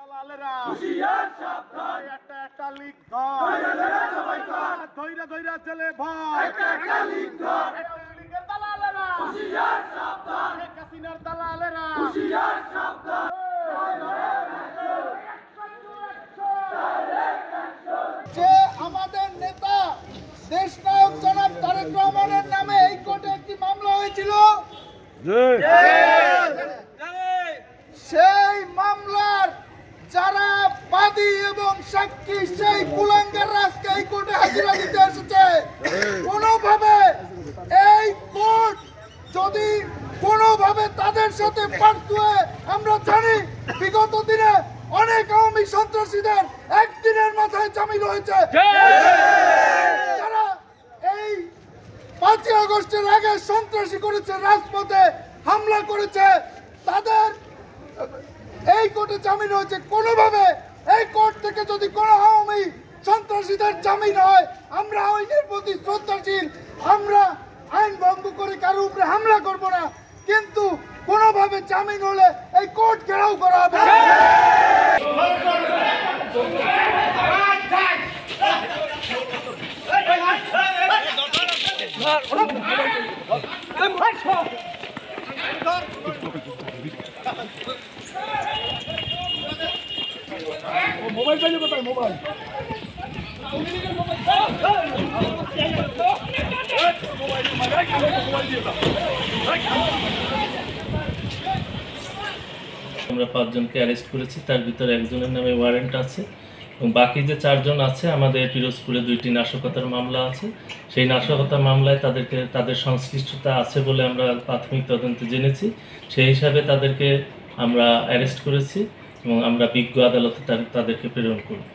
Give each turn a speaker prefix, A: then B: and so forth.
A: দালালেরা হুঁশিয়ার সাবধান একটা লিক ধর ধইরা ধইরা চলে ভয় একটা লিক ধর লিকের দালালেরা হুঁশিয়ার সাবধান কাসিনার দালালেরা হুঁশিয়ার সাবধান
B: যে আমাদের নেতা দেশনায়ক জনাব তারেক রহমানের নামে এই কোর্টে একটি মামলা হয়েছিল, সেই মামলার যারা বাদী এবং সাক্ষী সেই কুলাঙ্গার রাজকে এই কোর্টে হাজিরা দিতে এসেছে। কোনোভাবে এই কোর্ট যদি কোনোভাবে তাদের সাথে পার্থ হয়ে, আমরা জানি বিগত দিনে অনেক আওয়ামী সন্ত্রাসীদের একদিনের মাথায় জামিন হয়েছে, যারা এই 5ই আগস্টের আগে সন্ত্রাসী করেছে, রাজপথে হামলা করেছে, তাদের এই কোর্টে জামিন হয়েছে। কোনোভাবে এই কোর্ট থেকে যদি কোনো আওয়ামী সন্ত্রাসীদের জামিন হয়, আমরা আইনের প্রতি শ্রদ্ধাশীল, আমরা আইন ভঙ্গ করে কারো উপরে হামলা করব না, কিন্তু কোনোভাবে জামিন হলে এই কোর্ট ঘেরাও করা হবে।
A: মোবাইল চাইলে কোথায় মোবাইল
C: আমরা 5 জনকে অ্যারেস্ট করেছি, তার ভিতরে একজনের নামে ওয়ারেন্ট আছে এবং বাকি যে 4 জন আছে আমাদের পিরোজপুরে 2টি নাশকতার মামলা আছে। সেই নাশকতার মামলায় তাদের সংশ্লিষ্টতা আছে বলে আমরা প্রাথমিক তদন্তে জেনেছি। সেই হিসাবে তাদেরকে আমরা অ্যারেস্ট করেছি এবং আমরা বিজ্ঞ আদালতে তাদেরকে প্রেরণ করব।